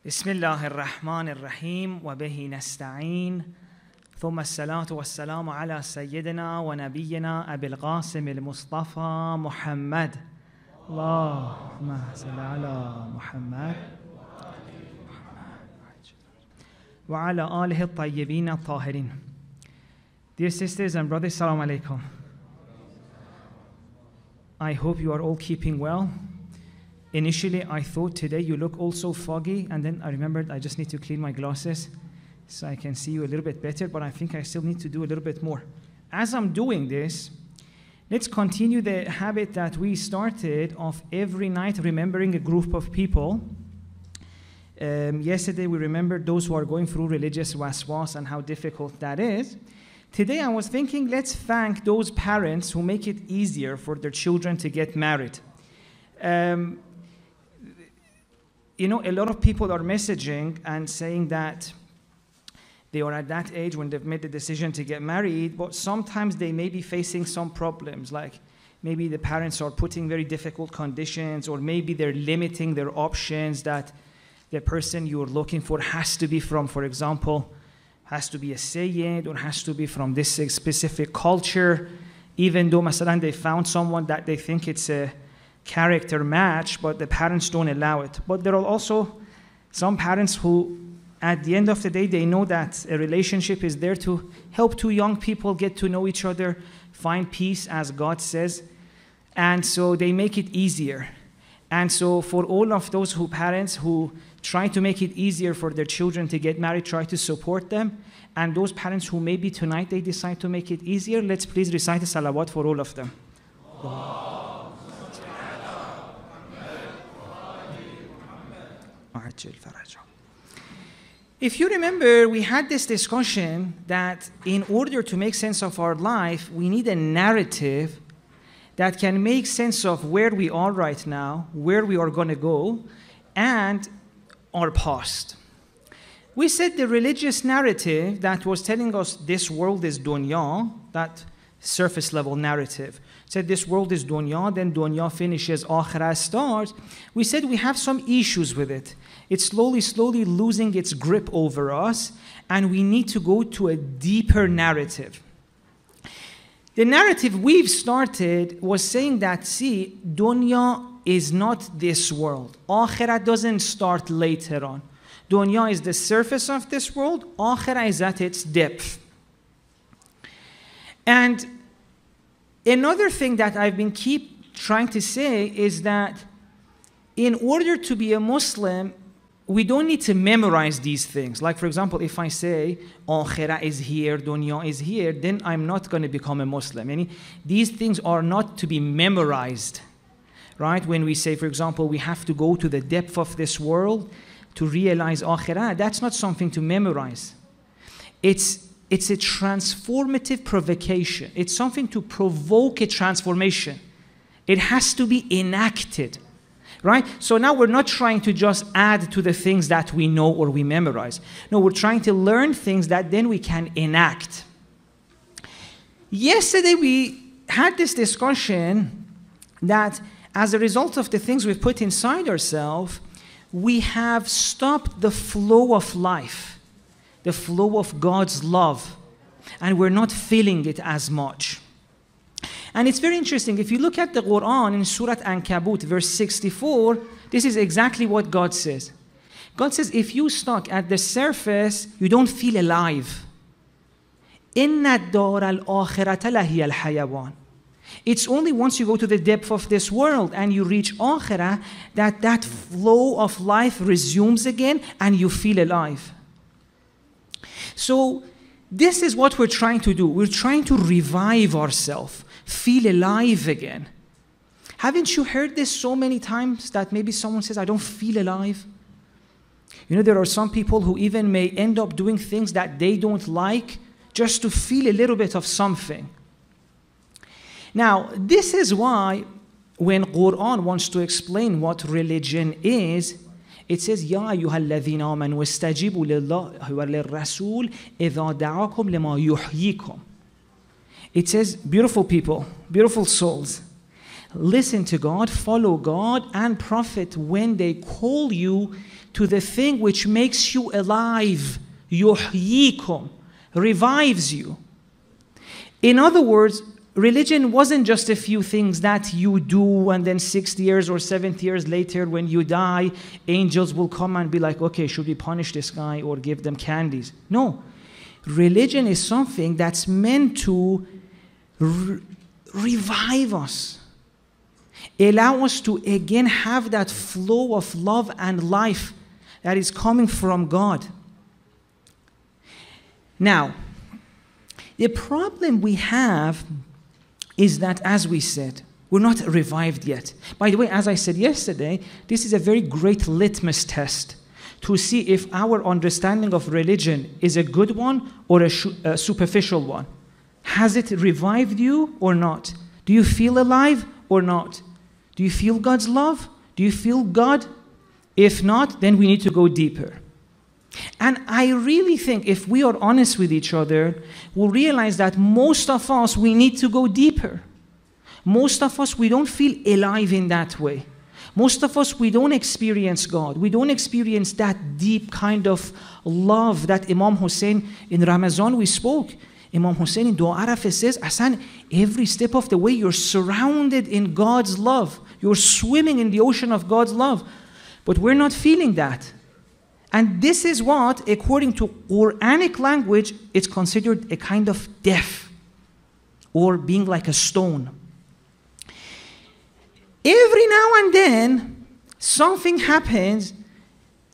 بسم الله الرحمن الرحيم وبه نستعين ثم الصلاة والسلام على سيدنا ونبينا أبي القاسم المصطفى محمد اللهم صل على محمد وعلى آله الطيبين الطاهرين. Dear sisters and brothers, Assalamu alaikum. I hope you are all keeping well. Initially, I thought today you look all so foggy, and then I remembered I just need to clean my glasses so I can see you a little bit better, but I think I still need to do a little bit more. As I'm doing this, let's continue the habit that we started of every night remembering a group of people. Yesterday, we remembered those who are going through religious waswas and how difficult that is. Today, I was thinking, let's thank those parents who make it easier for their children to get married. You know, a lot of people are messaging and saying that they are at that age when they've made the decision to get married, but sometimes they may be facing some problems, like maybe the parents are putting very difficult conditions, or maybe they're limiting their options, that the person you're looking for has to be from, for example, has to be a Sayyid or has to be from this specific culture, even though masalan they found someone that they think it's a character match, but the parents don't allow it. But there are also some parents who, at the end of the day, they know that a relationship is there to help two young people get to know each other, find peace, as God says, and so they make it easier. And so for all of those parents who try to make it easier for their children to get married, try to support them, and those parents who maybe tonight they decide to make it easier, let's please recite a salawat for all of them. If you remember, we had this discussion that in order to make sense of our life, we need a narrative that can make sense of where we are right now, where we are going to go, and our past. We said the religious narrative that was telling us this world is dunya, that surface level narrative, said this world is dunya, then dunya finishes, akhirah starts. We said we have some issues with it. It's slowly losing its grip over us, and we need to go to a deeper narrative. The narrative we've started was saying that, see, dunya is not this world. Akhirah doesn't start later on. Dunya is the surface of this world. Akhirah is at its depth. And another thing that I've been keep trying to say is that in order to be a Muslim, we don't need to memorize these things. Like, for example, if I say, Akhirah is here, Dunya is here, then I'm not going to become a Muslim. These things are not to be memorized, right? When we say, for example, we have to go to the depth of this world to realize Akhirah, that's not something to memorize. It's a transformative provocation. It's something to provoke a transformation. It has to be enacted. Right? So now we're not trying to just add to the things that we know or we memorize. No, we're trying to learn things that then we can enact. Yesterday we had this discussion that as a result of the things we've put inside ourselves, we have stopped the flow of life, the flow of God's love, and we're not feeling it as much. And it's very interesting. If you look at the Quran in Surah Ankabut, verse 64, this is exactly what God says. God says, if you stuck at the surface, you don't feel alive. إِنَّ الدَّارَ الْآخِرَةَ لَهِيَ الْحَيَوَانِ. It's only once you go to the depth of this world and you reach Akhirah that flow of life resumes again and you feel alive. So this is what we're trying to do. We're trying to revive ourselves. Feel alive again. Haven't you heard this so many times that maybe someone says, I don't feel alive? You know, there are some people who even may end up doing things that they don't like just to feel a little bit of something. Now, this is why when Quran wants to explain what religion is, it says, Ya ayyuhalladhina amanu wastajibu lillahi wa lirrasul idha da'akum lima yuhyikum. It says, beautiful people, beautiful souls, listen to God, follow God and Prophet when they call you to the thing which makes you alive, yuhyikum, revives you. In other words, religion wasn't just a few things that you do and then 60 years or 70 years later when you die, angels will come and be like, okay, should we punish this guy or give them candies? No. Religion is something that's meant to revive us. Allow us to again have that flow of love and life that is coming from God. Now, the problem we have is that, as we said, we're not revived yet. By the way, as I said yesterday, this is a very great litmus test to see if our understanding of religion is a good one or a superficial one. Has it revived you or not? Do you feel alive or not? Do you feel God's love? Do you feel God? If not, then we need to go deeper. And I really think if we are honest with each other, we'll realize that most of us, we need to go deeper. Most of us, we don't feel alive in that way. Most of us, we don't experience God. We don't experience that deep kind of love that Imam Hussein, in Ramadan we spoke. Imam Hussein in Dua Arafah says, Hassan, every step of the way you're surrounded in God's love. You're swimming in the ocean of God's love. But we're not feeling that. And this is what, according to Quranic language, it's considered a kind of deaf or being like a stone. Every now and then, something happens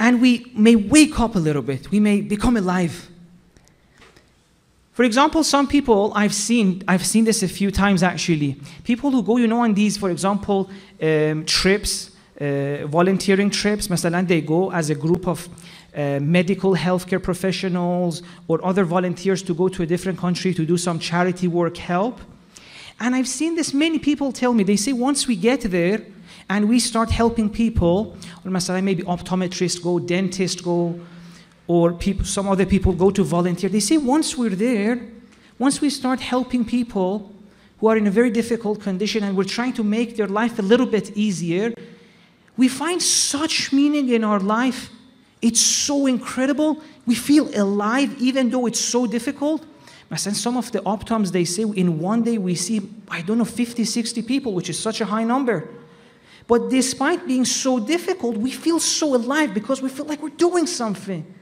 and we may wake up a little bit. We may become alive. For example, some people, I've seen this a few times actually. People who go, on these, for example, trips, volunteering trips. Masalan, they go as a group of medical healthcare professionals or other volunteers to go to a different country to do some charity work, help. And I've seen this, many people tell me, they say once we get there and we start helping people, or masalan, maybe optometrists go, dentists go, or people, some other people go to volunteer. They say once we're there, once we start helping people who are in a very difficult condition and we're trying to make their life a little bit easier, we find such meaning in our life. It's so incredible. We feel alive even though it's so difficult. And some of the optoms, they say in one day we see, 50, 60 people, which is such a high number. But despite being so difficult, we feel so alive because we feel like we're doing something.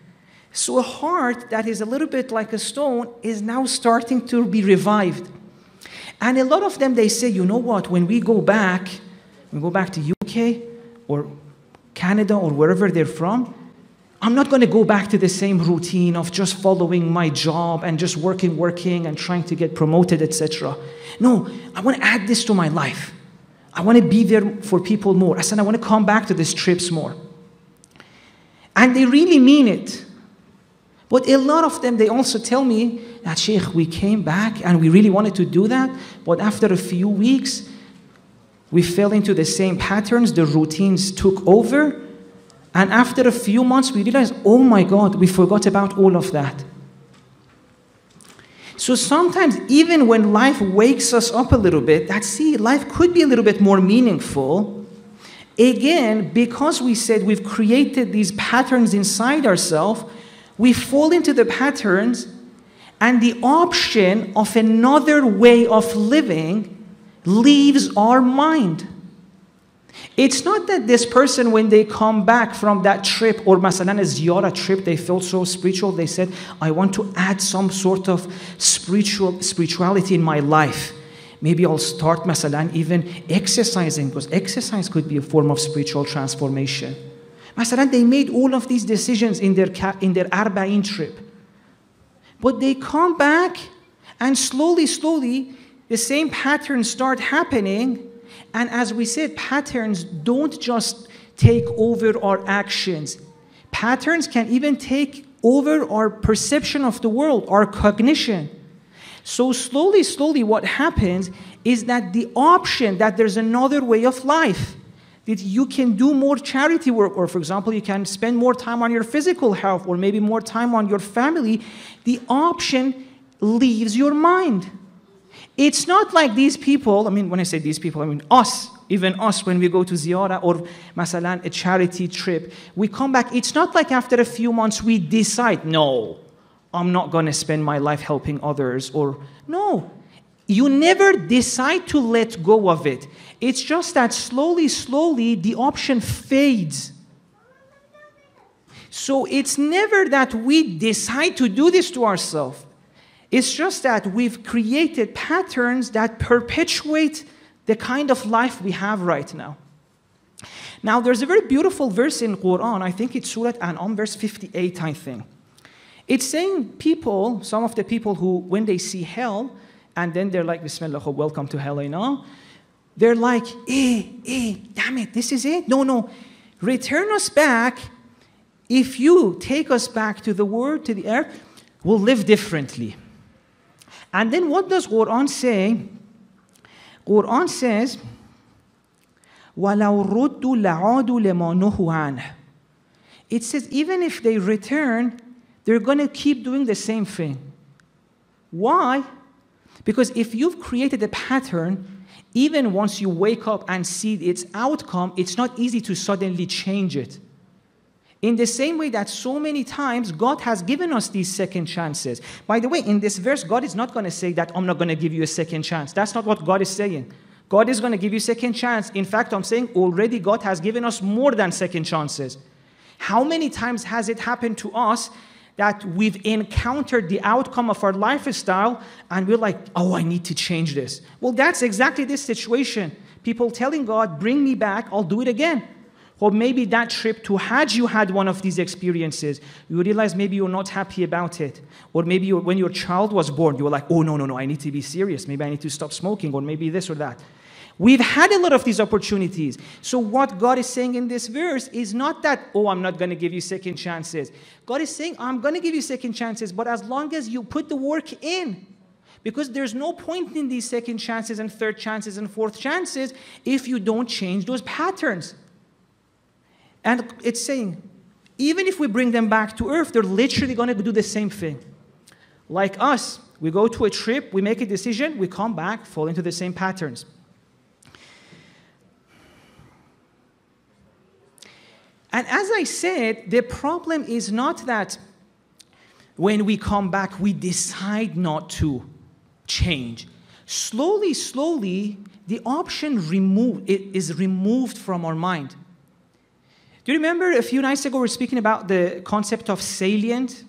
So a heart that is a little bit like a stone is now starting to be revived. And a lot of them, they say, you know what, when we go back to UK or Canada or wherever they're from, I'm not going to go back to the same routine of just following my job and just working and trying to get promoted, etc. No, I want to add this to my life. I want to be there for people more. I said, I want to come back to these trips more. And they really mean it. But a lot of them, they also tell me that, Sheikh, we came back and we really wanted to do that, but after a few weeks, we fell into the same patterns, the routines took over, and after a few months, we realized, oh my God, we forgot about all of that. So sometimes, even when life wakes us up a little bit, life could be a little bit more meaningful. Again, because we said we've created these patterns inside ourselves, we fall into the patterns, and the option of another way of living leaves our mind. It's not that this person, when they come back from that trip, or masalan a ziyarah trip, they felt so spiritual, they said, I want to add some sort of spirituality in my life. Maybe I'll start masalan even exercising, because exercise could be a form of spiritual transformation. Masalan, they made all of these decisions in their Arba'in trip. But they come back and slowly, the same patterns start happening. And as we said, patterns don't just take over our actions. Patterns can even take over our perception of the world, our cognition. So slowly, what happens is that the option that there's another way of life, that you can do more charity work, or for example, you can spend more time on your physical health, or maybe more time on your family, the option leaves your mind. It's not like these people, I mean, when I say these people, I mean us, even us, when we go to ziyarah or masalan, a charity trip, we come back. It's not like after a few months we decide, no, I'm not going to spend my life helping others, or no. You never decide to let go of it. It's just that slowly, slowly, the option fades. So it's never that we decide to do this to ourselves. It's just that we've created patterns that perpetuate the kind of life we have right now. Now, there's a very beautiful verse in Quran. I think it's Surah An'am, verse 58, I think. It's saying people, some of the people who, when they see hell, and then they're like, Bismillah, welcome to hell, you know? They're like, damn it, this is it? No, return us back. If you take us back to the world, to the earth, we'll live differently. And then what does Quran say? Quran says, وَلَوْ رُدُّوا لَعَادُوا لَمَا نُهُوا عَنْهُ. It says, even if they return, they're going to keep doing the same thing. Why? Because if you've created a pattern, even once you wake up and see its outcome, it's not easy to suddenly change it. In the same way that so many times God has given us these second chances. By the way, in this verse, God is not going to say that I'm not going to give you a second chance. That's not what God is saying. God is going to give you a second chance. In fact, I'm saying already God has given us more than second chances. How many times has it happened to us that we've encountered the outcome of our lifestyle and we're like, oh, I need to change this. Well, that's exactly this situation. People telling God, bring me back, I'll do it again. Or maybe that trip to Hajj, you had one of these experiences. You realize maybe you're not happy about it. Or maybe when your child was born, you were like, oh, no, I need to be serious. Maybe I need to stop smoking, or maybe this or that. We've had a lot of these opportunities. So what God is saying in this verse is not that, oh, I'm not going to give you second chances. God is saying, I'm going to give you second chances, but as long as you put the work in. Because there's no point in these second chances and third chances and fourth chances if you don't change those patterns. And it's saying, even if we bring them back to earth, they're literally going to do the same thing. Like us, we go to a trip, we make a decision, we come back, fall into the same patterns. And as I said, the problem is not that when we come back, we decide not to change. Slowly, the option is removed from our mind. Do you remember a few nights ago we were speaking about the concept of salient?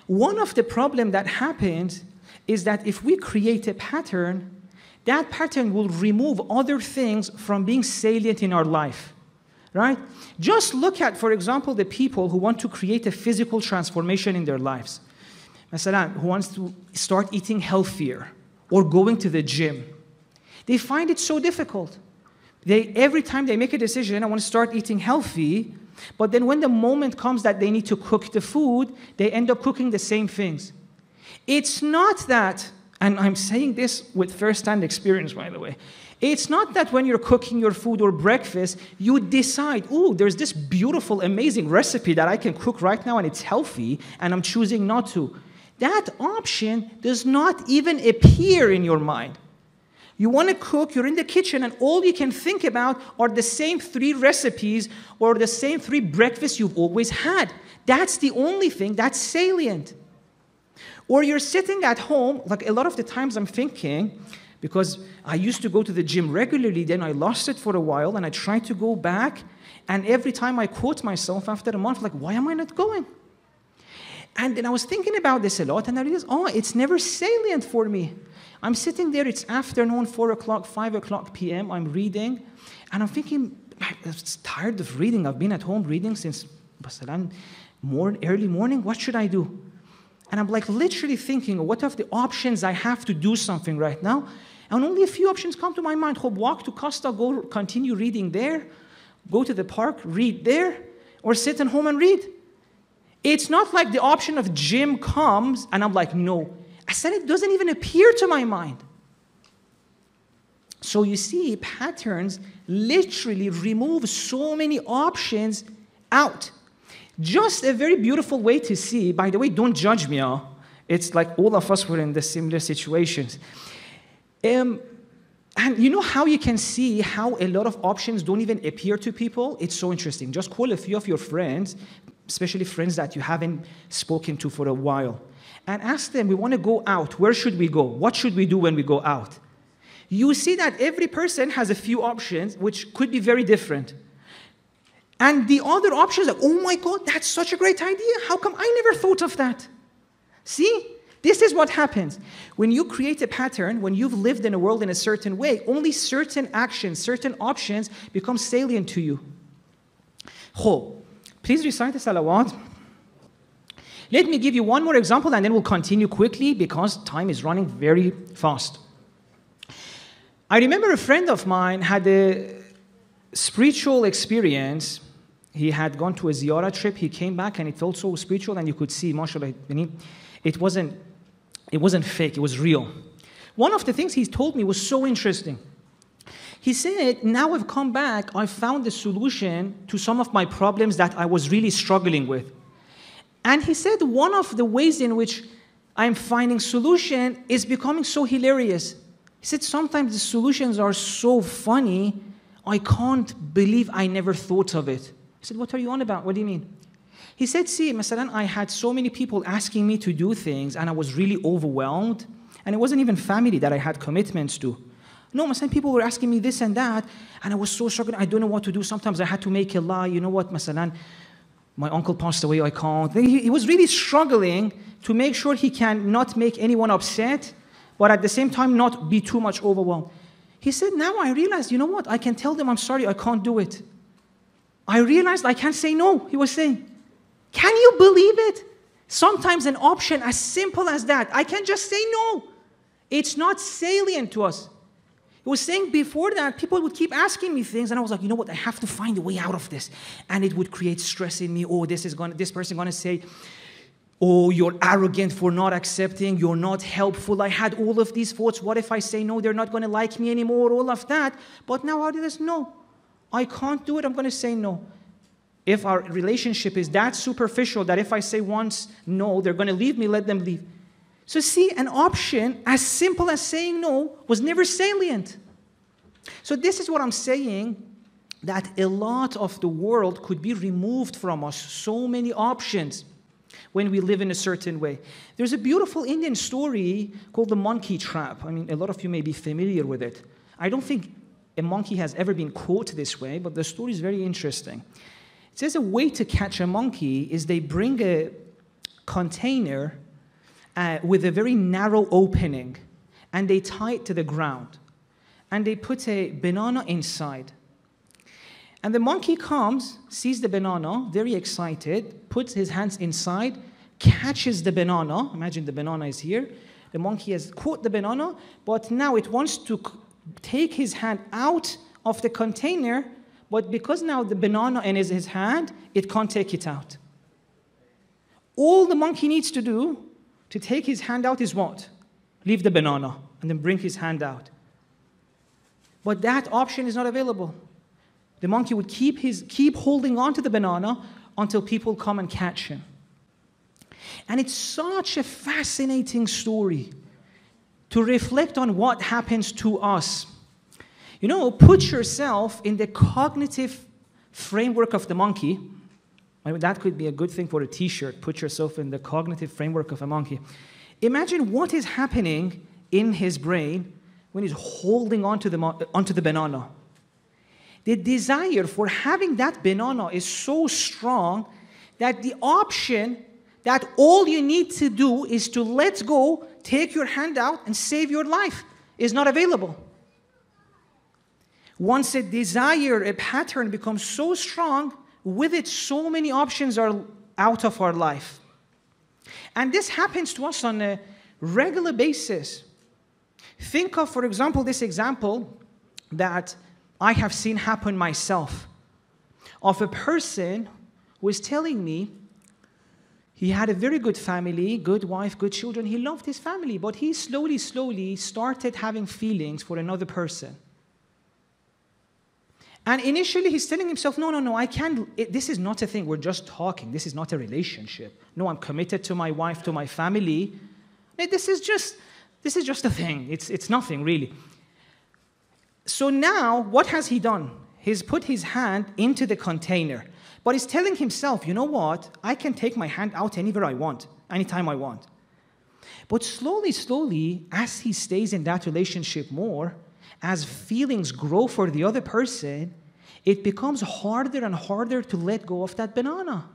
One of the problems that happens is that if we create a pattern, that pattern will remove other things from being salient in our life, right? Just look at, for example, the people who want to create a physical transformation in their lives. Masalan, who wants to start eating healthier or going to the gym. They find it so difficult. Every time they make a decision, I want to start eating healthy, but then when the moment comes that they need to cook the food, they end up cooking the same things. It's not that, and I'm saying this with first-hand experience, by the way, it's not that when you're cooking your food or breakfast, you decide, oh, there's this beautiful, amazing recipe that I can cook right now and it's healthy, and I'm choosing not to. That option does not even appear in your mind. You want to cook, you're in the kitchen, and all you can think about are the same 3 recipes or the same 3 breakfasts you've always had. That's the only thing that's salient. Or you're sitting at home, like a lot of the times I'm thinking, because I used to go to the gym regularly, then I lost it for a while, and I tried to go back, and every time I caught myself after a month, like, why am I not going? And then I was thinking about this a lot, and I realized, oh, it's never salient for me. I'm sitting there, it's afternoon, 4 o'clock, 5 o'clock p.m., I'm reading, and I'm thinking, I'm tired of reading. I've been at home reading since early morning. What should I do? And I'm like literally thinking, what are the options I have to do something right now? And only a few options come to my mind. Walk to Costa, go continue reading there, go to the park, read there, or sit at home and read. It's not like the option of gym comes, and I'm like, no. I said it doesn't even appear to my mind. So you see, patterns literally remove so many options out. Just a very beautiful way to see, by the way, don't judge me. It's like all of us were in the similar situations. And you know how you can see how a lot of options don't even appear to people? It's so interesting. Just call a few of your friends, especially friends that you haven't spoken to for a while, and ask them, we want to go out. Where should we go? What should we do when we go out? You see that every person has a few options, which could be very different. And the other options are, oh my God, that's such a great idea. How come I never thought of that? See? This is what happens. When you create a pattern, when you've lived in a world in a certain way, only certain actions, certain options become salient to you. خب, please recite the salawat. Let me give you one more example and then we'll continue quickly because time is running very fast. I remember a friend of mine had a spiritual experience. He had gone to a ziyarah trip. He came back and it felt so spiritual and you could see, mashallah, it wasn't fake, it was real. One of the things he told me was so interesting. He said, now I've come back, I found the solution to some of my problems that I was really struggling with. And he said, one of the ways in which I'm finding solution is becoming so hilarious. He said, sometimes the solutions are so funny, I can't believe I never thought of it. I said, what are you on about? What do you mean? He said, see, masalan, I had so many people asking me to do things and I was really overwhelmed. And it wasn't even family that I had commitments to. No, masalan, people were asking me this and that and I was so struggling, I don't know what to do. Sometimes I had to make a lie. You know what, masalan, my uncle passed away, I can't. He was really struggling to make sure he can not make anyone upset, but at the same time not be too much overwhelmed. He said, now I realized, you know what, I can tell them I'm sorry, I can't do it. I realized I can't say no, he was saying. Can you believe it? Sometimes an option as simple as that, I can just say no. It's not salient to us. He was saying before that, people would keep asking me things, and I was like, you know what, I have to find a way out of this. And it would create stress in me. Oh, this person going to say, oh, you're arrogant for not accepting, you're not helpful. I had all of these thoughts. What if I say no, they're not going to like me anymore, all of that. But now I realize, no, I can't do it, I'm going to say no. If our relationship is that superficial that if I say once no, they're going to leave me, let them leave. So see, an option as simple as saying no was never salient. So this is what I'm saying, that a lot of the world could be removed from us, so many options, when we live in a certain way. There's a beautiful Indian story called the monkey trap. I mean, a lot of you may be familiar with it. I don't think a monkey has ever been caught this way, but the story is very interesting. It says a way to catch a monkey is they bring a container with a very narrow opening, and they tie it to the ground, and they put a banana inside. And the monkey comes, sees the banana, very excited, puts his hands inside, catches the banana. Imagine the banana is here. The monkey has caught the banana, but now it wants to take his hand out of the container, but because now the banana in his hand, it can't take it out. All the monkey needs to do to take his hand out is what? Leave the banana and then bring his hand out. But that option is not available. The monkey would keep holding on to the banana until people come and catch him. And it's such a fascinating story to reflect on what happens to us. You know, put yourself in the cognitive framework of the monkey. I mean, that could be a good thing for a t-shirt. Put yourself in the cognitive framework of a monkey. Imagine what is happening in his brain when he's holding onto the banana. The desire for having that banana is so strong that the option that all you need to do is to let go, take your hand out, and save your life is not available. Once a desire, a pattern becomes so strong, with it so many options are out of our life. And this happens to us on a regular basis. Think of, for example, this example that I have seen happen myself, of a person who is telling me he had a very good family, good wife, good children. He loved his family, but he slowly started having feelings for another person. And initially he's telling himself, no, I can't, this is not a thing, we're just talking, this is not a relationship. No, I'm committed to my wife, to my family. This is just This is just a thing. It's nothing, really. So now, what has he done? He's put his hand into the container. But he's telling himself, you know what? I can take my hand out anywhere I want, anytime I want. But slowly, as he stays in that relationship more, as feelings grow for the other person, it becomes harder and harder to let go of that banana.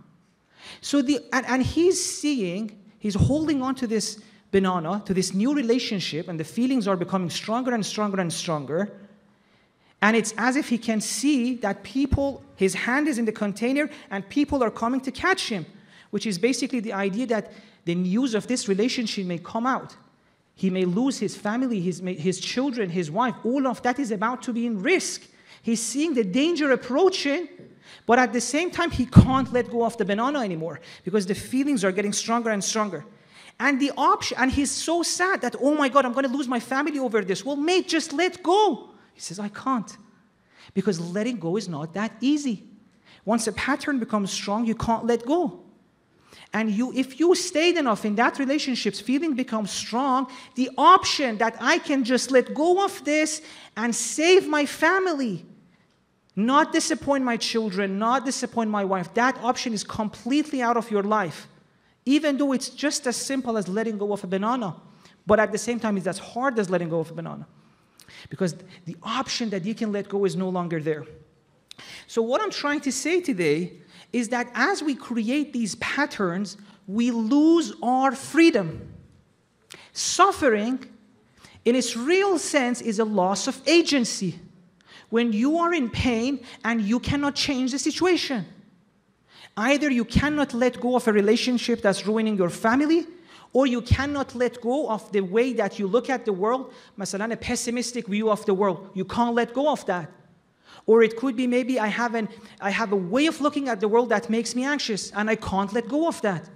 So he's holding on to this banana, to this new relationship, and the feelings are becoming stronger and stronger and stronger. And it's as if he can see that his hand is in the container and people are coming to catch him, which is basically the idea that the news of this relationship may come out. He may lose his family, his children, his wife. All of that is about to be in risk. He's seeing the danger approaching, but at the same time, he can't let go of the banana anymore because the feelings are getting stronger and stronger. And he's so sad that, oh my God, I'm going to lose my family over this. Well, mate, just let go. He says, I can't. Because letting go is not that easy. Once a pattern becomes strong, you can't let go. And if you stayed enough in that relationship, feeling becomes strong, the option that I can just let go of this and save my family, not disappoint my children, not disappoint my wife, that option is completely out of your life. Even though it's just as simple as letting go of a banana. But at the same time, it's as hard as letting go of a banana. Because the option that you can let go is no longer there. So what I'm trying to say today is that as we create these patterns, we lose our freedom. Suffering, in its real sense, is a loss of agency. When you are in pain and you cannot change the situation. Either you cannot let go of a relationship that's ruining your family, or you cannot let go of the way that you look at the world, مثلا a pessimistic view of the world. You can't let go of that. Or it could be maybe I have a way of looking at the world that makes me anxious, and I can't let go of that.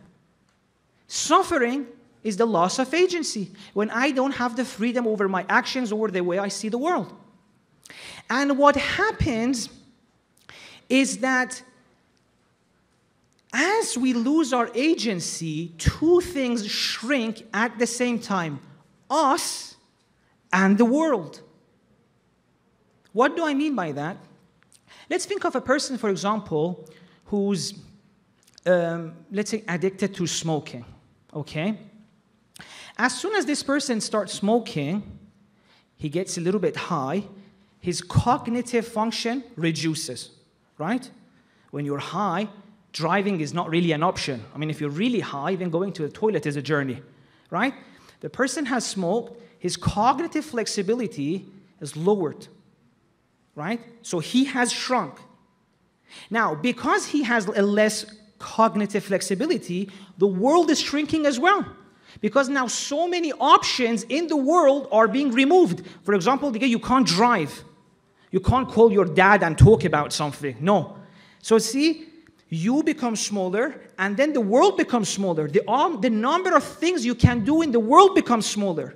Suffering is the loss of agency, when I don't have the freedom over my actions or the way I see the world. And what happens is that as we lose our agency, two things shrink at the same time: us and the world. What do I mean by that? Let's think of a person, for example, who's, let's say, addicted to smoking, okay? As soon as this person starts smoking, he gets a little bit high, his cognitive function reduces, right? When you're high, driving is not really an option. I mean, if you're really high, even going to the toilet is a journey, right? The person has smoked, his cognitive flexibility is lowered, right? So he has shrunk. Now, because he has a less cognitive flexibility, the world is shrinking as well. Because now so many options in the world are being removed. For example, you can't drive. You can't call your dad and talk about something. No. So see, you become smaller, and then the world becomes smaller. The number of things you can do in the world becomes smaller.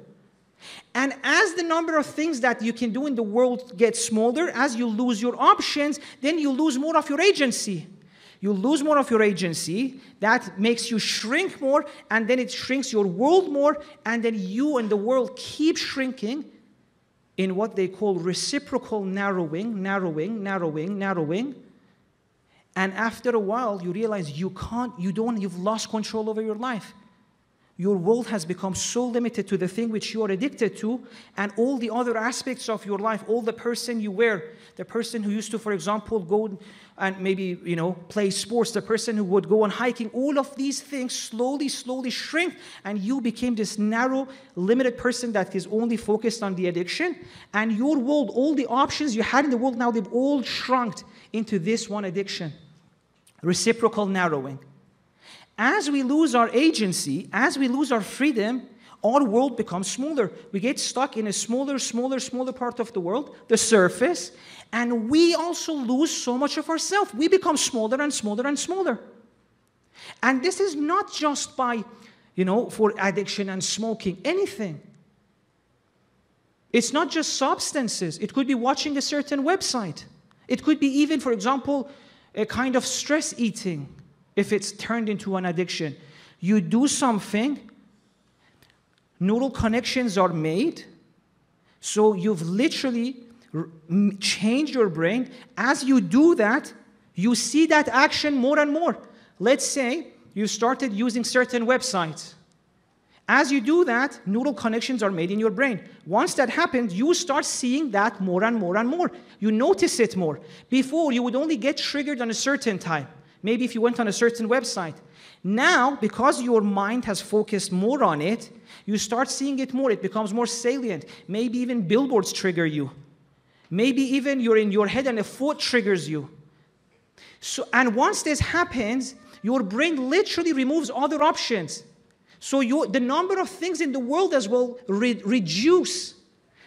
And as the number of things that you can do in the world gets smaller, as you lose your options, then you lose more of your agency. You lose more of your agency, that makes you shrink more, and then it shrinks your world more, and then you and the world keep shrinking in what they call reciprocal narrowing. And after a while, you realize you've lost control over your life. Your world has become so limited to the thing which you are addicted to, and all the other aspects of your life, all the person you were, the person who used to, for example, go and maybe, play sports, the person who would go on hiking, all of these things slowly shrink, and you became this narrow, limited person that is only focused on the addiction, and your world, all the options you had in the world, now they've all shrunk into this one addiction. Reciprocal narrowing. As we lose our agency, as we lose our freedom, our world becomes smaller. We get stuck in a smaller part of the world, the surface, and we also lose so much of ourselves. We become smaller and smaller. And this is not just by, for addiction and smoking, anything. It's not just substances. It could be watching a certain website. It could be even, for example, a kind of stress eating. If it's turned into an addiction, you do something, neural connections are made. So you've literally changed your brain. As you do that, you see that action more and more. Let's say you started using certain websites. As you do that, neural connections are made in your brain. Once that happens, you start seeing that more and more and more. You notice it more. Before, you would only get triggered on a certain time. Maybe if you went on a certain website. Now, because your mind has focused more on it, you start seeing it more. It becomes more salient. Maybe even billboards trigger you. Maybe even you're in your head and a thought triggers you. And once this happens, your brain literally removes other options. So the number of things in the world as well reduce.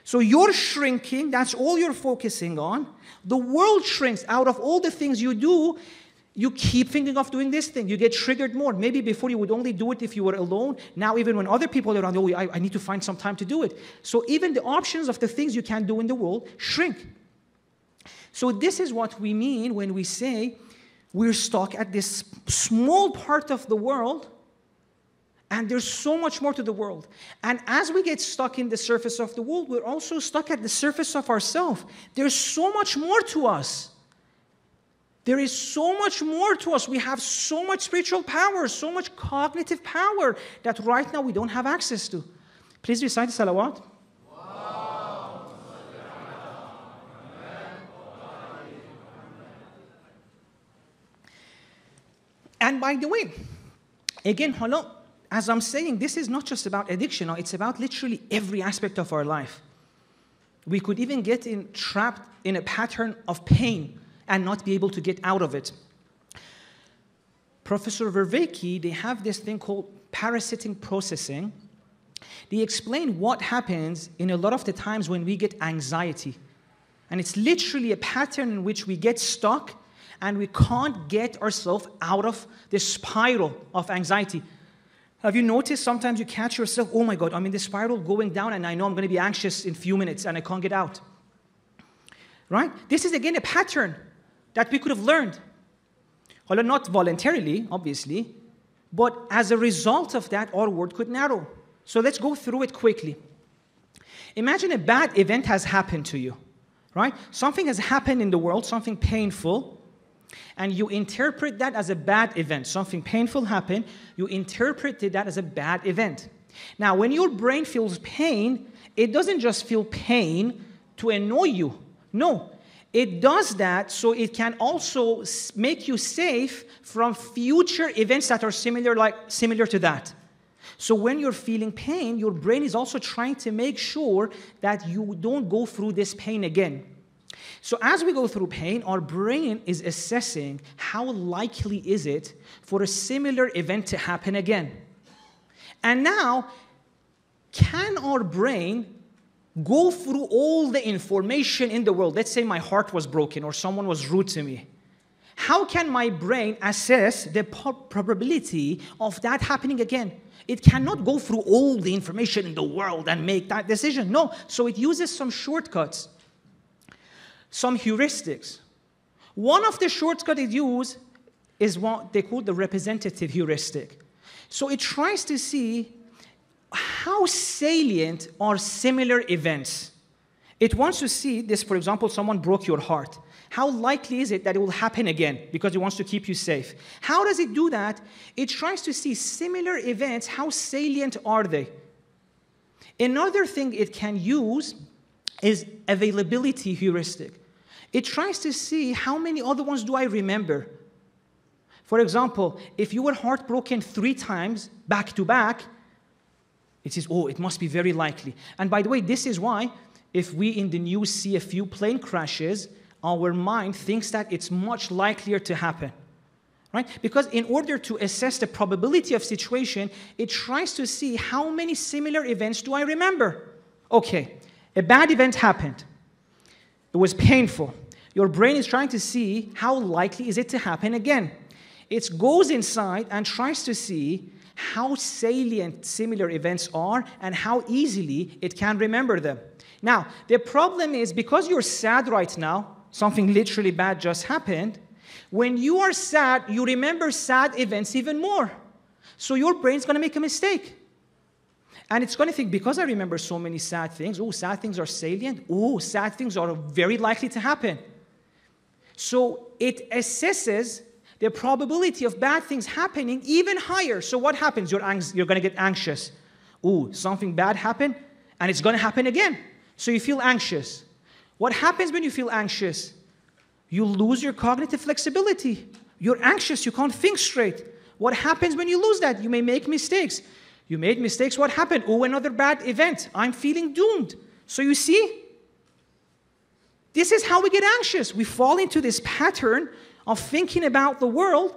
So you're shrinking, that's all you're focusing on. The world shrinks. Out of all the things you do, you keep thinking of doing this thing. You get triggered more. Maybe before you would only do it if you were alone. Now even when other people are around, I need to find some time to do it. So even the options of the things you can do in the world shrink. So this is what we mean when we say we're stuck at this small part of the world, and there's so much more to the world. And as we get stuck in the surface of the world, we're also stuck at the surface of ourselves. There's so much more to us. There is so much more to us. We have so much spiritual power, so much cognitive power that right now we don't have access to. Please recite the salawat. And by the way, again, as I'm saying, this is not just about addiction. It's about literally every aspect of our life. We could even get trapped in a pattern of pain and not be able to get out of it. Professor Vervaeke, they have this thing called parasitic processing. They explain what happens in a lot of the times when we get anxiety. And it's literally a pattern in which we get stuck and we can't get ourselves out of this spiral of anxiety. Have you noticed sometimes you catch yourself, oh my God, I'm in this spiral going down and I know I'm going to be anxious in a few minutes and I can't get out. Right? This is again a pattern that we could have learned. Well, not voluntarily, obviously, but as a result of that, our world could narrow. So let's go through it quickly. Imagine a bad event has happened to you, right? Something has happened in the world, something painful, and you interpret that as a bad event. Something painful happened, you interpreted that as a bad event. Now, when your brain feels pain, it doesn't just feel pain to annoy you. No, it does that so it can also make you safe from future events that are similar to that. So when you're feeling pain, your brain is also trying to make sure that you don't go through this pain again. So as we go through pain, our brain is assessing how likely is it for a similar event to happen again. And now, can our brain go through all the information in the world? Let's say my heart was broken or someone was rude to me. How can my brain assess the probability of that happening again? It cannot go through all the information in the world and make that decision. No, so it uses some shortcuts. Some heuristics. One of the shortcuts it uses is what they call the representative heuristic. So it tries to see how salient are similar events. It wants to see this, for example, someone broke your heart. How likely is it that it will happen again because it wants to keep you safe? How does it do that? It tries to see similar events, how salient are they? Another thing it can use is availability heuristic. It tries to see how many other ones do I remember. For example, if you were heartbroken 3 times back to back, it says, oh, it must be very likely. And by the way, this is why if we in the news see a few plane crashes, our mind thinks that it's much likelier to happen. Right? Because in order to assess the probability of situation, it tries to see how many similar events do I remember. Okay, a bad event happened. It was painful. Your brain is trying to see how likely is it to happen again. It goes inside and tries to see how salient similar events are and how easily it can remember them. Now, the problem is because you're sad right now, something literally bad just happened, when you are sad, you remember sad events even more. So your brain's going to make a mistake. And it's going to think, because I remember so many sad things, oh, sad things are salient, oh, sad things are very likely to happen. So it assesses the probability of bad things happening even higher. So what happens? You're going to get anxious. Oh, something bad happened, and it's going to happen again. So you feel anxious. What happens when you feel anxious? You lose your cognitive flexibility. You're anxious, you can't think straight. What happens when you lose that? You may make mistakes. You made mistakes, what happened? Oh, another bad event. I'm feeling doomed. So you see, this is how we get anxious. We fall into this pattern of thinking about the world,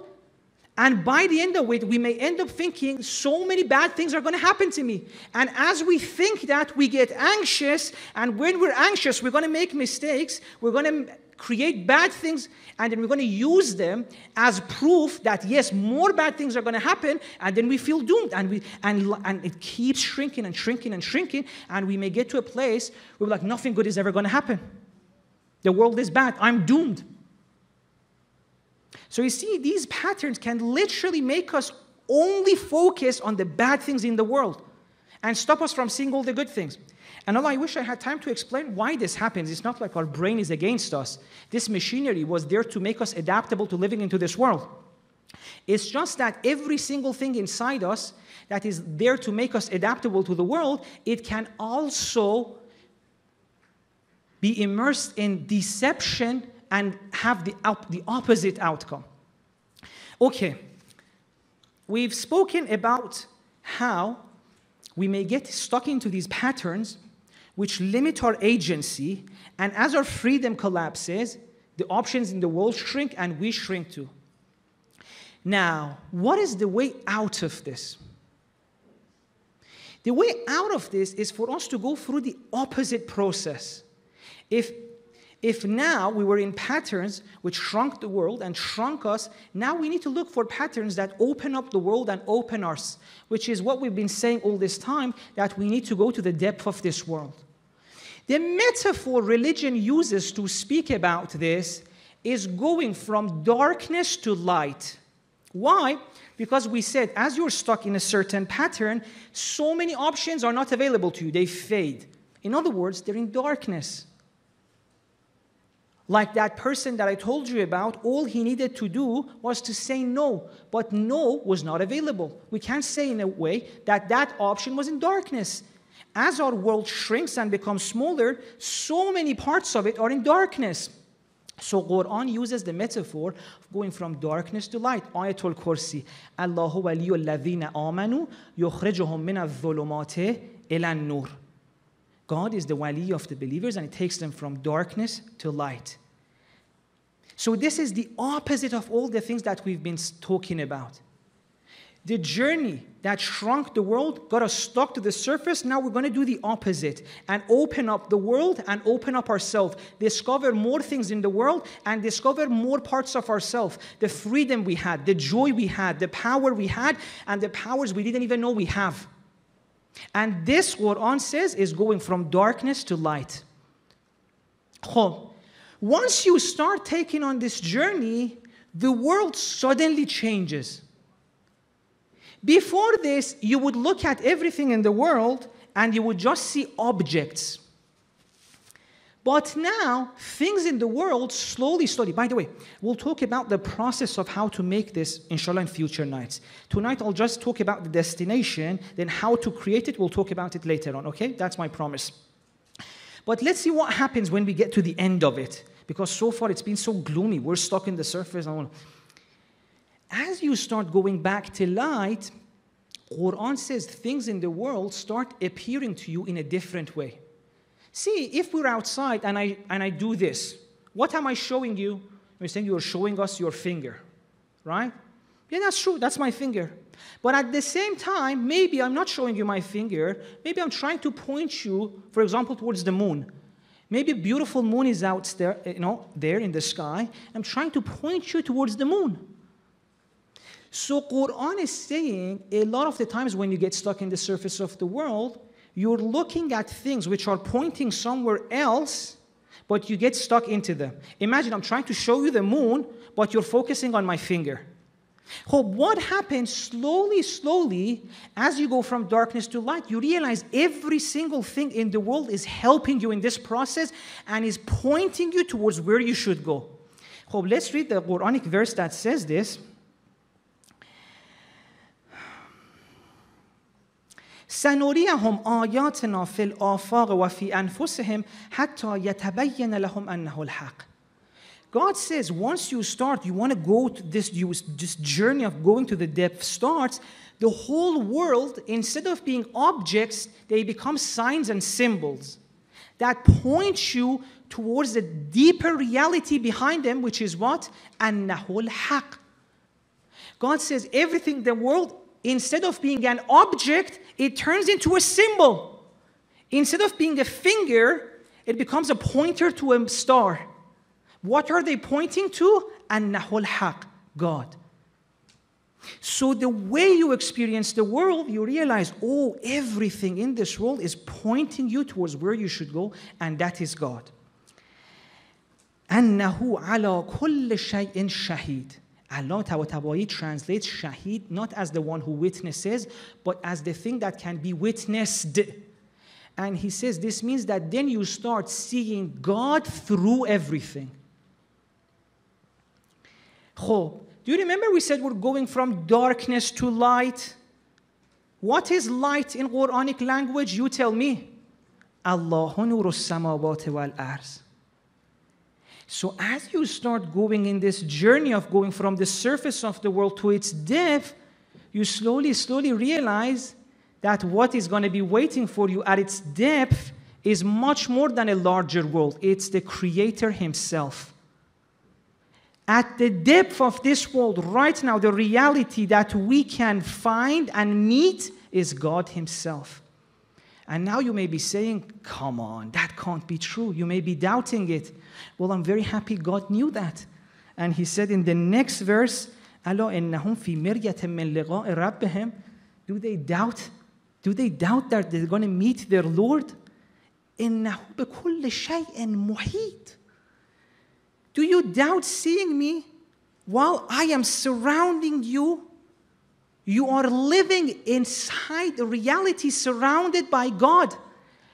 and by the end of it, we may end up thinking so many bad things are going to happen to me. And as we think that, we get anxious, and when we're anxious, we're going to make mistakes, we're going to create bad things, and then we're going to use them as proof that, yes, more bad things are going to happen, and then we feel doomed, and it keeps shrinking and shrinking and shrinking, and we may get to a place where we're like, nothing good is ever going to happen. The world is bad. I'm doomed. So you see, these patterns can literally make us only focus on the bad things in the world and stop us from seeing all the good things. And Allah, I wish I had time to explain why this happens. It's not like our brain is against us. This machinery was there to make us adaptable to living into this world. It's just that every single thing inside us that is there to make us adaptable to the world, it can also be immersed in deception and have the opposite outcome. Okay, we've spoken about how we may get stuck into these patterns which limit our agency, and as our freedom collapses, the options in the world shrink and we shrink too. Now, what is the way out of this? The way out of this is for us to go through the opposite process. If now we were in patterns which shrunk the world and shrunk us, now we need to look for patterns that open up the world and open us, which is what we've been saying all this time, that we need to go to the depth of this world. The metaphor religion uses to speak about this is going from darkness to light. Why? Because we said, as you're stuck in a certain pattern, so many options are not available to you. They fade. In other words, they're in darkness. Like that person that I told you about, all he needed to do was to say no, but no was not available. We can't say in a way that that option was in darkness. As our world shrinks and becomes smaller, so many parts of it are in darkness. So Quran uses the metaphor of going from darkness to light. Ayatul Kursi. Allahu waliyul ladhina amanu yukhrijuhum min adh-dhulumati ila an-nur. God is the wali of the believers, and it takes them from darkness to light. So this is the opposite of all the things that we've been talking about. The journey that shrunk the world got us stuck to the surface. Now we're going to do the opposite and open up the world and open up ourselves. Discover more things in the world and discover more parts of ourselves. The freedom we had, the joy we had, the power we had, and the powers we didn't even know we have. And this, Quran says, is going from darkness to light. Once you start taking on this journey, the world suddenly changes. Before this, you would look at everything in the world and you would just see objects. But now, things in the world slowly, by the way, we'll talk about the process of how to make this, inshallah, in future nights. Tonight, I'll just talk about the destination, then how to create it, we'll talk about it later on, okay? That's my promise. But let's see what happens when we get to the end of it, because so far it's been so gloomy. We're stuck in the surface. As you start going back to light, Quran says things in the world start appearing to you in a different way. See, if we're outside and I do this, what am I showing you? You're saying you're showing us your finger, right? Yeah, that's true. That's my finger. But at the same time, maybe I'm not showing you my finger. Maybe I'm trying to point you, for example, towards the moon. Maybe a beautiful moon is out there, there in the sky. I'm trying to point you towards the moon. So Quran is saying a lot of the times when you get stuck in the surface of the world, you're looking at things which are pointing somewhere else, but you get stuck into them. Imagine I'm trying to show you the moon, but you're focusing on my finger. What happens slowly, as you go from darkness to light, you realize every single thing in the world is helping you in this process and is pointing you towards where you should go. Let's read the Quranic verse that says this. سنريهم آياتنا في الآفاق وفي أنفسهم حتى يتبين لهم أنه الحق. God says, once you start, you want to go to this journey of going to the depth starts, the whole world, instead of being objects, they become signs and symbols that point you towards the deeper reality behind them, which is what? أنه الحق. God says everything in the world, instead of being an object, it turns into a symbol. Instead of being a finger, it becomes a pointer to a star. What are they pointing to? أنه الحق, God. So the way you experience the world, you realize, oh, everything in this world is pointing you towards where you should go, and that is God. أنه على كل شيء شهيد. Allah Tawatabari translates shahid not as the one who witnesses, but as the thing that can be witnessed. And he says this means that then you start seeing God through everything. Do you remember we said we're going from darkness to light? What is light in Quranic language? You tell me. Allahu nuru samawati wal arz. So as you start going in this journey of going from the surface of the world to its depth, you slowly realize that what is going to be waiting for you at its depth is much more than a larger world. It's the Creator Himself. At the depth of this world right now, the reality that we can find and meet is God Himself. And now you may be saying, come on, that can't be true. You may be doubting it. Well, I'm very happy God knew that. And He said in the next verse, أَلَا إِنَّهُمْ فِي مِرْيَةٍ مِّن لِقَاءِ رَبِّهِمْ. Do they doubt that they're going to meet their Lord? إِنَّهُ بِكُلِّ شَيْءٍ مُحِيطٍ. Do you doubt seeing me while I am surrounding you? You are living inside the reality surrounded by God.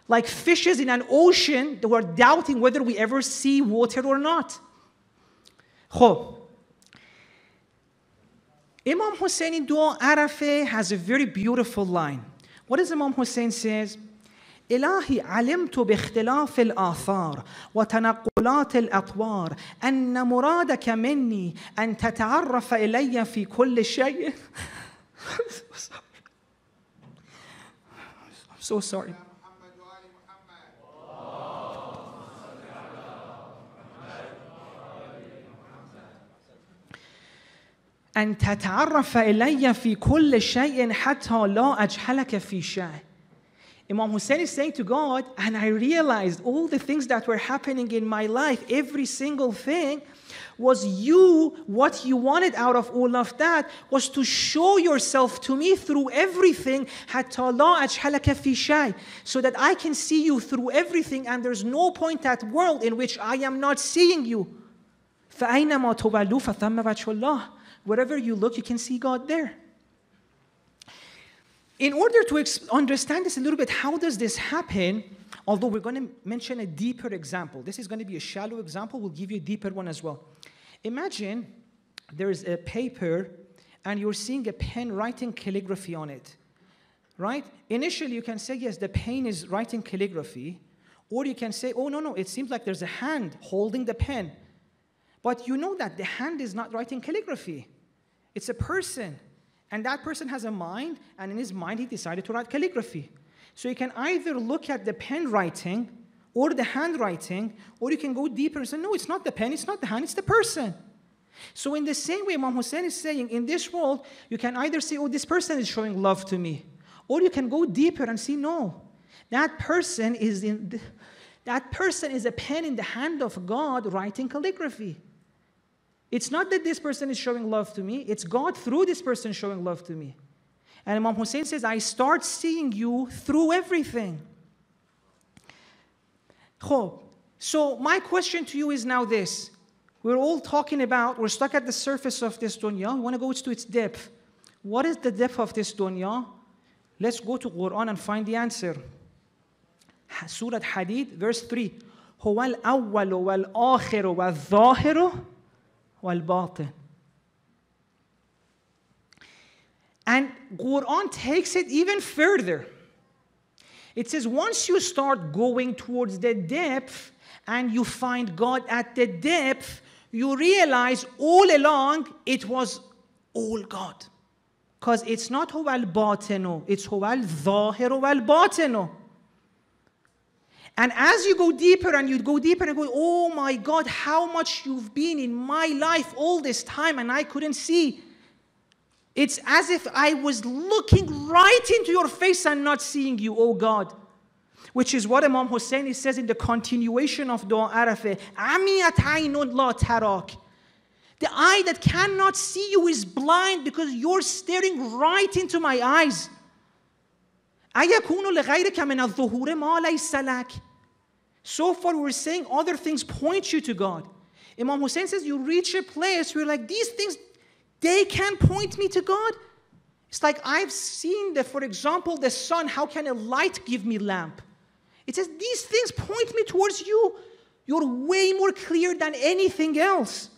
Like fishes in an ocean that are doubting whether we ever see water or not. Imam Hussein in Dua Arafah has a very beautiful line. What does Imam Hussein says? إلهي علمت باختلاف الآثار وتنقلات الأطوار أن مرادك مني أن تتعرف إلي في كل شيء. I'm so sorry. أن تتعرف إلي في كل شيء حتى لا أجهلك في شيء. Imam Hussein is saying to God, and I realized all the things that were happening in my life, every single thing was you, what you wanted out of all of that was to show yourself to me through everything, حتى لا أجهلك في شيء, so that I can see you through everything, and there's no point at world in which I am not seeing you. فأينما تولوا فثم وجه الله. Wherever you look, you can see God there. In order to understand this a little bit, how does this happen? Although we're going to mention a deeper example. This is going to be a shallow example. We'll give you a deeper one as well. Imagine there's a paper and you're seeing a pen writing calligraphy on it. Right? Initially, you can say, yes, the pen is writing calligraphy. Or you can say, oh, no, it seems like there's a hand holding the pen. But you know that the hand is not writing calligraphy. It's a person. And that person has a mind, and in his mind, he decided to write calligraphy. So you can either look at the pen writing or the handwriting, or you can go deeper and say, no, it's not the pen, it's not the hand, it's the person. So in the same way, Imam Hussein is saying, in this world, you can either say, oh, this person is showing love to me. Or you can go deeper and see, no, that person is a pen in the hand of God writing calligraphy. It's not that this person is showing love to me, it's God through this person showing love to me. And Imam Hussein says, I start seeing you through everything. So my question to you is now this. We're all talking about, we're stuck at the surface of this dunya. We want to go to its depth. What is the depth of this dunya? Let's go to Quran and find the answer. Surah Hadid, verse 3. هو الأول والآخر والظاهر والباطن. And Quran takes it even further. It says once you start going towards the depth and you find God at the depth, you realize all along it was all God. Because it's not هو الباطن, it's هو الظاهر والباطن. And as you go deeper and you go deeper and go, oh my God, how much you've been in my life all this time and I couldn't see. It's as if I was looking right into your face and not seeing you, oh God. Which is what Imam Hussein says in the continuation of Dua Arafah. Amiyat aynun la tarak. The eye that cannot see you is blind because you're staring right into my eyes. أَيَكُونُ لِغَيْرِكَ مِنَ الظُّهُورِ مَا لَيْسَ لَكَ. So far we're saying other things point you to God. Imam Hussein says you reach a place where like these things, they can point me to God. It's like I've seen for example, the sun. How can a light give me lamp? It says these things point me towards you. You're way more clear than anything else.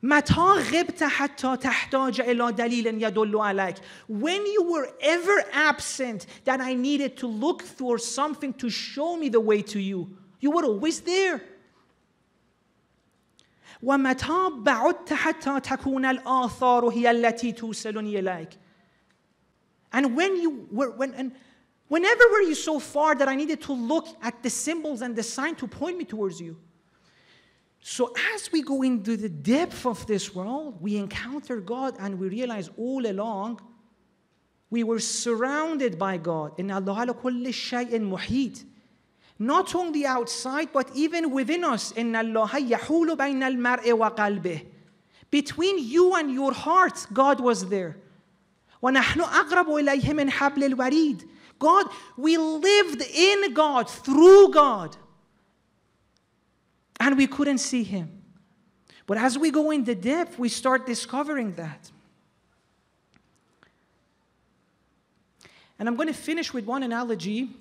مَتَى غِبْتَ حَتَّى تَحْتَاجَ إِلَى دَلِيلٍ يَدُلُّ عَلَيْكَ. When you were ever absent that I needed to look for something to show me the way to you, you were always there. وَمَتَى بَعُدْتَ حَتَّى تَكُونَ الْآثَارُ هِيَ الَّتِي تُوصِلُنِي إِلَيْكَ. And whenever were you so far that I needed to look at the symbols and the sign to point me towards you? So as we go into the depth of this world, we encounter God and we realize all along we were surrounded by God. إِنَّ اللَّهَ لَكُلِّ شَيْءٍ مُحِيطٌ. Not only outside, but even within us. إِنَّ اللَّهَ يَحُولُ بَيْنَ الْمَرْءِ وَقَلْبِهِ. Between you and your heart, God was there. وَنَحْنُ أَقْرَبُ إِلَيْهِ مِنْ حَبْلِ الْوَرِيدِ. God, we lived in God, through God. And we couldn't see Him. But as we go in the depth, we start discovering that. And I'm going to finish with one analogy.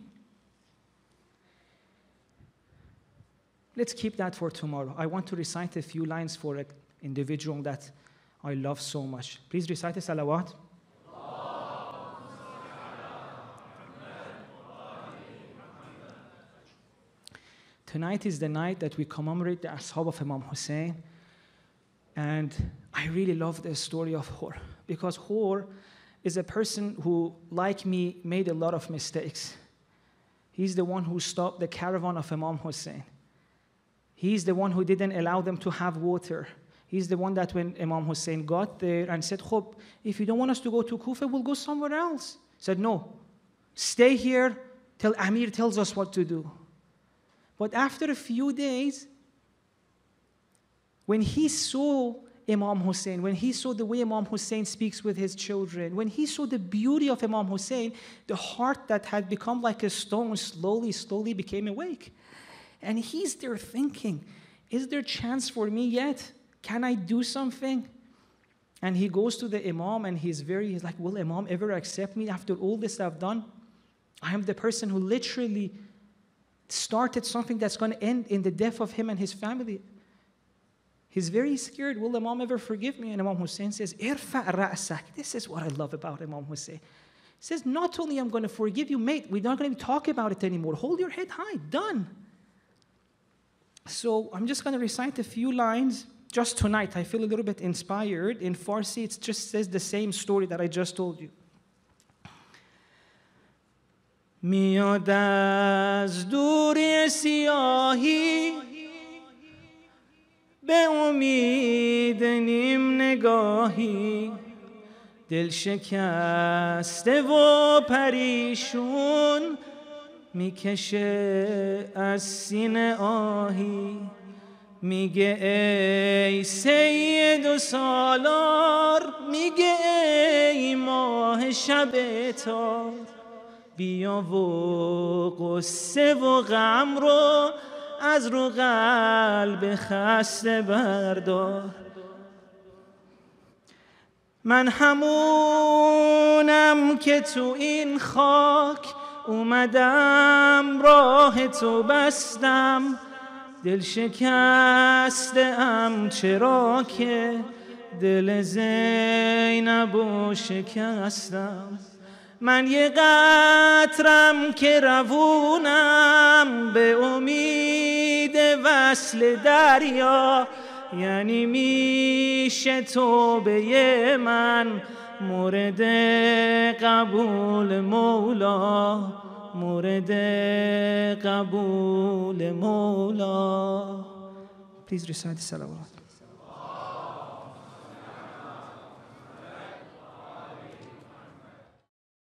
Let's keep that for tomorrow. I want to recite a few lines for an individual that I love so much. Please recite a salawat. Tonight is the night that we commemorate the Ashab of Imam Hussein. And I really love the story of Hur. Because Hur is a person who, like me, made a lot of mistakes. He's the one who stopped the caravan of Imam Hussein. He's the one who didn't allow them to have water. He's the one that when Imam Hussein got there and said, Khub, if you don't want us to go to Kufa, we'll go somewhere else. He said, no, stay here till Amir tells us what to do. But after a few days, when he saw Imam Hussein, when he saw the way Imam Hussein speaks with his children, when he saw the beauty of Imam Hussein, the heart that had become like a stone slowly became awake. And he's there thinking, is there a chance for me yet? Can I do something? And he goes to the Imam and he's like, will Imam ever accept me after all this I've done? I am the person who literally started something that's going to end in the death of him and his family. He's very scared. Will Imam ever forgive me? And Imam Hussein says, Irfa ra'sak. This is what I love about Imam Hussein. He says, not only I'm going to forgive you, mate, we're not going to talk about it anymore. Hold your head high. Done. So I'm just going to recite a few lines. Just tonight, I feel a little bit inspired. In Farsi, it just says the same story that I just told you. میاد از دور سیاهی به امید نیم نگاهی دل شکسته و پریشون میکشه از سینه آهی میگه ای سید و سالار میگه ای ماه شب تار بیا و قصه و غم رو از رو قلب خسته بردار. من همونم که تو این خاک اومدم راه تو بستم، دل شکستم چرا که دل زینبو شکستم. من یه قطرم که روونم به امید وصل دریا، یعنی میشه توبه من مورد قبول مولا، مورد قبول مولا. Please recite the salawat.